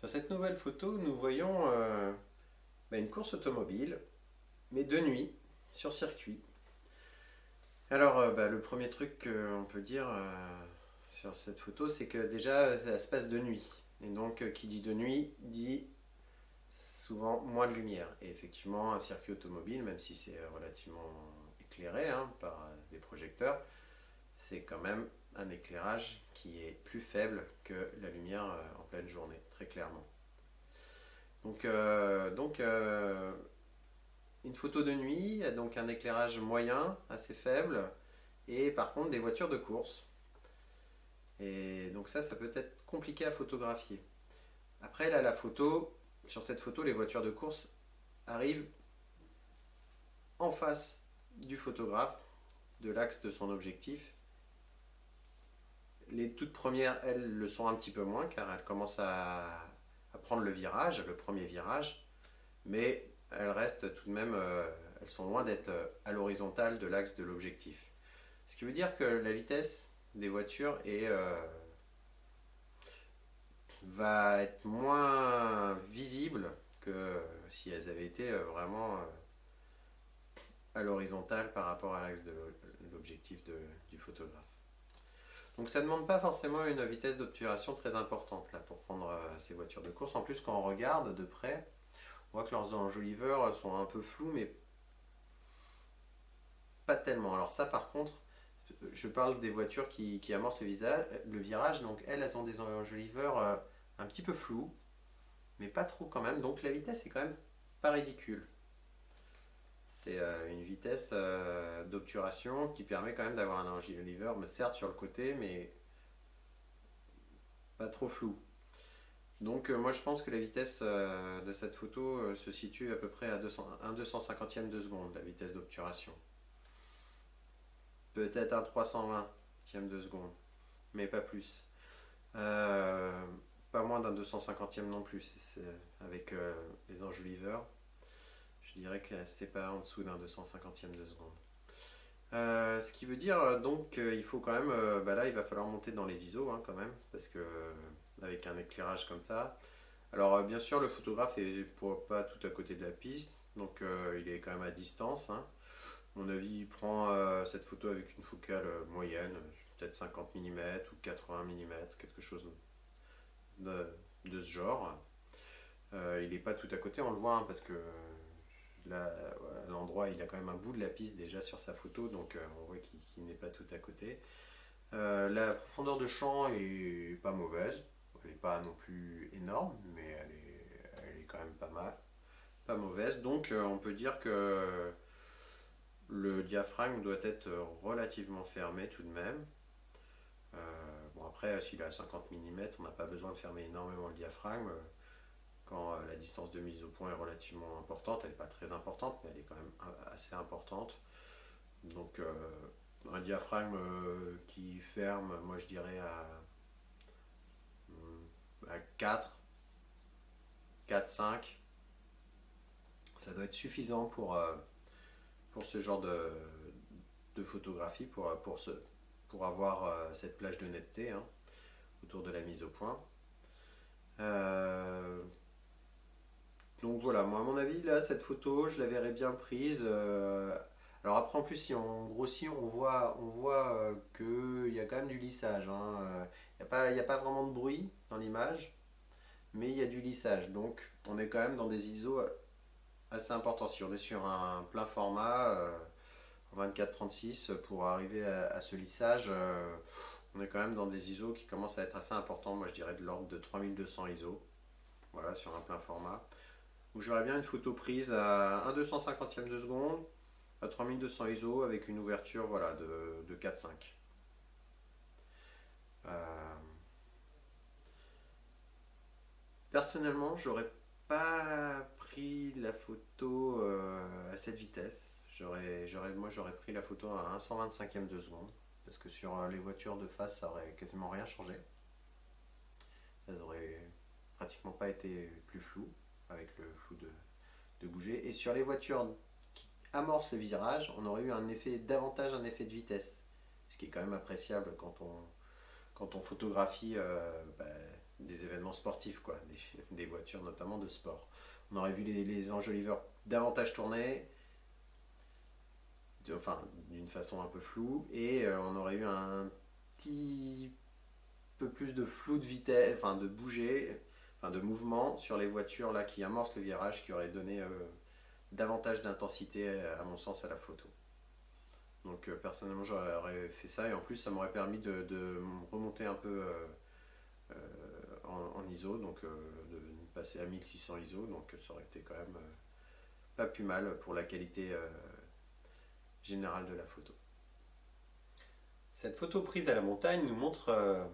Sur cette nouvelle photo, nous voyons une course automobile, mais de nuit, sur circuit. Alors, le premier truc qu'on peut dire sur cette photo, c'est que déjà, ça se passe de nuit. Et donc, qui dit de nuit, dit souvent moins de lumière. Et effectivement, un circuit automobile, même si c'est relativement éclairé par des projecteurs, c'est quand même un éclairage qui est plus faible que la lumière en pleine journée, très clairement. Donc, une photo de nuit, donc un éclairage moyen, assez faible, et par contre des voitures de course. Et donc ça peut être compliqué à photographier. Après, là, sur cette photo, les voitures de course arrivent en face du photographe, de l'axe de son objectif. Les toutes premières, elles, le sont un petit peu moins, car elles commencent à prendre le virage, le premier virage, mais elles restent tout de même, elles sont loin d'être à l'horizontale de l'axe de l'objectif. Ce qui veut dire que la vitesse des voitures va être moins visible que si elles avaient été vraiment à l'horizontale par rapport à l'axe de l'objectif du photographe. Donc ça ne demande pas forcément une vitesse d'obturation très importante là, pour prendre ces voitures de course. En plus, quand on regarde de près, on voit que leurs enjoliveurs sont un peu flous, mais pas tellement. Alors ça, par contre, je parle des voitures qui amorcent le virage. Donc elles ont des enjoliveurs un petit peu flous, mais pas trop quand même. Donc la vitesse est quand même pas ridicule. C'est une vitesse d'obturation qui permet quand même d'avoir un enjoliveur, mais certes sur le côté, mais pas trop flou. Donc moi je pense que la vitesse de cette photo se situe à peu près à 1/250e de seconde, la vitesse d'obturation. Peut-être un 320e de seconde, mais pas plus. Euh, Pas moins d'un 250e non plus, avec les enjoliveurs. Je dirais que c'est pas en dessous d'un 250e de seconde. Ce qui veut dire donc qu'il faut quand même, là il va falloir monter dans les ISO quand même, parce que avec un éclairage comme ça. Alors bien sûr le photographe est pas tout à côté de la piste, donc il est quand même à distance. À mon avis, il prend cette photo avec une focale moyenne, peut-être 50 mm ou 80 mm, quelque chose de, de ce genre. Il n'est pas tout à côté, on le voit, parce que là, voilà, l'endroit, il a quand même un bout de la piste déjà sur sa photo, donc on voit qu'il n'est pas tout à côté. La profondeur de champ est pas mauvaise, elle n'est pas non plus énorme, mais elle est quand même pas mal, pas mauvaise. Donc on peut dire que le diaphragme doit être relativement fermé tout de même. Bon après, s'il est à 50 mm, on n'a pas besoin de fermer énormément le diaphragme. Quand la distance de mise au point est relativement importante, elle n'est pas très importante, mais elle est quand même assez importante. Donc un diaphragme qui ferme, moi je dirais à 4, 5, ça doit être suffisant pour ce genre de photographie, pour avoir cette plage de netteté autour de la mise au point. Donc voilà, moi à mon avis, là, cette photo, je la verrais bien prise. Alors après, en plus, si on grossit, on voit qu'il y a quand même du lissage. Il n'y a pas vraiment de bruit dans l'image, mais il y a du lissage. Donc on est quand même dans des ISO assez importants. Si on est sur un plein format, en 24-36, pour arriver à ce lissage, on est quand même dans des ISO qui commencent à être assez importants. Moi, je dirais de l'ordre de 3200 ISO. Voilà, sur un plein format. Donc j'aurais bien une photo prise à 1/250e de seconde, à 3200 ISO, avec une ouverture voilà, de 4-5. Euh, Personnellement, j'aurais pas pris la photo à cette vitesse. Moi, j'aurais pris la photo à 1/125e de seconde, parce que sur les voitures de face, ça aurait quasiment rien changé. Elles auraient pratiquement pas été plus floues, avec le flou de bouger. Et sur les voitures qui amorcent le virage, on aurait eu davantage un effet de vitesse, ce qui est quand même appréciable quand on photographie des événements sportifs, quoi, des voitures notamment de sport. On aurait vu les enjoliveurs davantage tourner, enfin d'une façon un peu floue, et on aurait eu un petit peu plus de flou de vitesse, enfin de bouger, enfin de mouvement sur les voitures là qui amorcent le virage, qui aurait donné davantage d'intensité à mon sens à la photo. Donc personnellement j'aurais fait ça et en plus ça m'aurait permis de remonter un peu en ISO, donc de passer à 1600 ISO, donc ça aurait été quand même pas plus mal pour la qualité générale de la photo. Cette photo prise à la montagne nous montre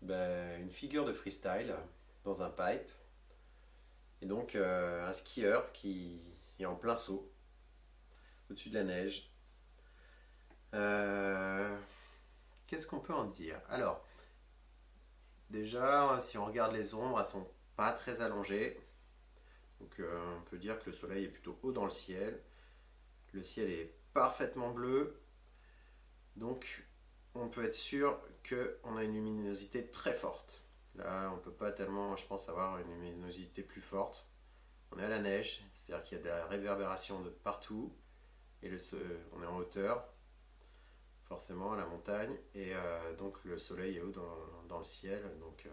une figure de freestyle dans un pipe et donc un skieur qui est en plein saut au-dessus de la neige. Qu'est-ce qu'on peut en dire? Alors, déjà, si on regarde les ombres, elles sont pas très allongées. Donc on peut dire que le soleil est plutôt haut dans le ciel. Le ciel est parfaitement bleu. Donc on peut être sûr qu'on a une luminosité très forte. Là, on ne peut pas tellement, je pense, avoir une luminosité plus forte. On est à la neige, c'est-à-dire qu'il y a de la réverbération de partout. Et on est en hauteur, forcément à la montagne. Et donc le soleil est haut dans le ciel. Donc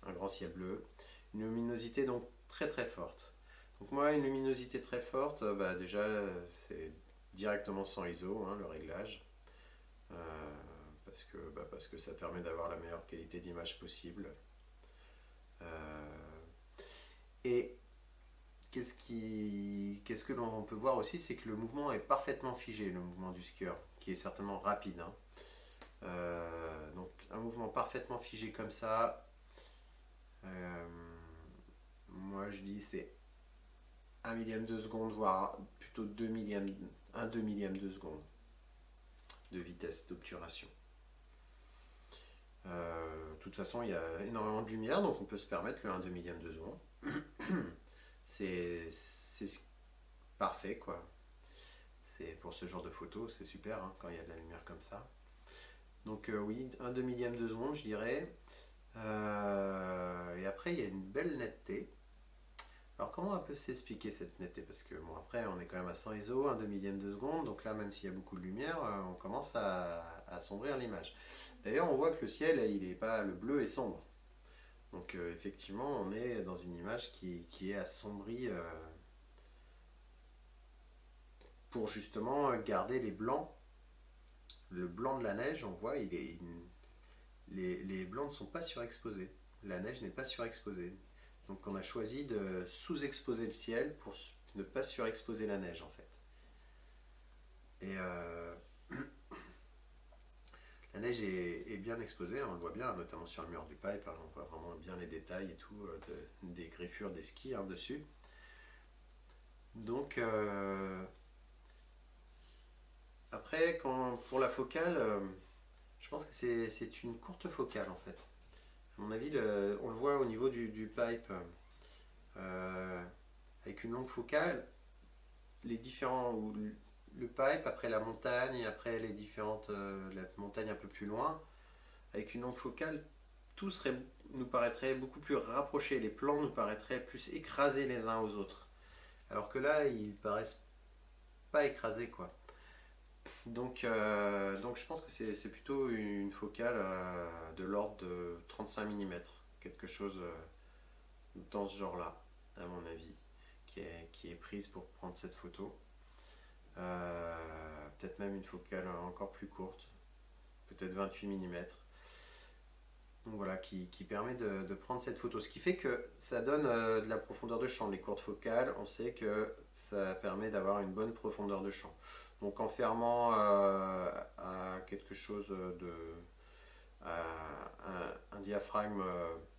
un grand ciel bleu. Une luminosité donc très très forte. Donc moi, une luminosité très forte, déjà c'est directement sans ISO, hein, le réglage. Parce que ça permet d'avoir la meilleure qualité d'image possible. Et qu'est-ce que l'on peut voir aussi, c'est que le mouvement est parfaitement figé, le mouvement du skieur, qui est certainement rapide, hein. Donc un mouvement parfaitement figé comme ça, moi je dis c'est 1 millième de seconde, voire plutôt 2 millièmes, 2 millième de seconde de vitesse d'obturation. De toute façon, il y a énormément de lumière, donc on peut se permettre le 1/2 millième de seconde. c'est parfait, quoi. C'est pour ce genre de photo, c'est super hein, quand il y a de la lumière comme ça. Donc oui, 1/2 millième de seconde, je dirais. Et après, il y a une belle netteté. Alors comment on peut s'expliquer cette netteté? Parce que bon, après, on est quand même à 100 ISO, 1/2 millième de seconde, donc là, même s'il y a beaucoup de lumière, on commence à assombrir l'image. D'ailleurs, on voit que le ciel, il est pas, le bleu est sombre. Donc effectivement, on est dans une image qui est assombrie pour justement garder les blancs. Le blanc de la neige, on voit, les blancs ne sont pas surexposés. La neige n'est pas surexposée. Donc on a choisi de sous-exposer le ciel pour ne pas surexposer la neige en fait. Et la neige est bien exposée, on le voit bien, notamment sur le mur du pipe, on voit vraiment bien les détails et tout, des griffures des skis hein, dessus. Donc après, pour la focale, je pense que c'est une courte focale en fait. À mon avis, on le voit au niveau du pipe, avec une longue focale, les différents, le pipe, après la montagne, après les différentes, la montagne un peu plus loin, avec une longue focale, tout nous paraîtrait beaucoup plus rapproché, les plans nous paraîtraient plus écrasés les uns aux autres. Alors que là, ils paraissent pas écrasés quoi. Donc je pense que c'est plutôt une focale de l'ordre de 35 mm, quelque chose dans ce genre-là, à mon avis, qui est prise pour prendre cette photo. Peut-être même une focale encore plus courte, peut-être 28 mm. Donc voilà, qui permet de prendre cette photo. Ce qui fait que ça donne de la profondeur de champ. Les courtes focales, on sait que ça permet d'avoir une bonne profondeur de champ. Donc en fermant à quelque chose de... un diaphragme,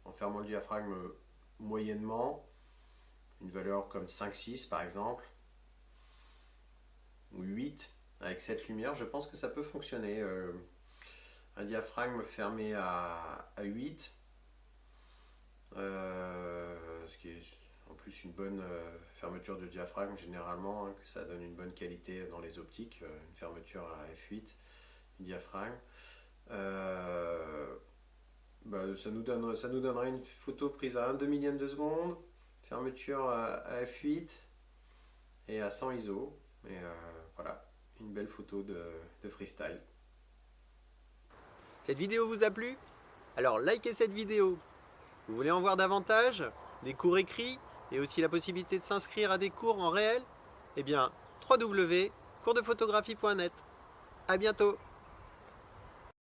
en fermant le diaphragme moyennement, une valeur comme 5-6 par exemple, ou 8, avec cette lumière, je pense que ça peut fonctionner. Un diaphragme fermé à 8, ce qui est en plus une bonne fermeture de diaphragme généralement, hein, que ça donne une bonne qualité dans les optiques, une fermeture à f8 du diaphragme. Ça nous donnerait une photo prise à 1/2 millième de seconde, fermeture à f8 et à 100 ISO. Et voilà, une belle photo de freestyle. Cette vidéo vous a plu? Alors likez cette vidéo. Vous voulez en voir davantage? Des cours écrits et aussi la possibilité de s'inscrire à des cours en réel? Eh bien, www.coursdephotographie.net. À bientôt!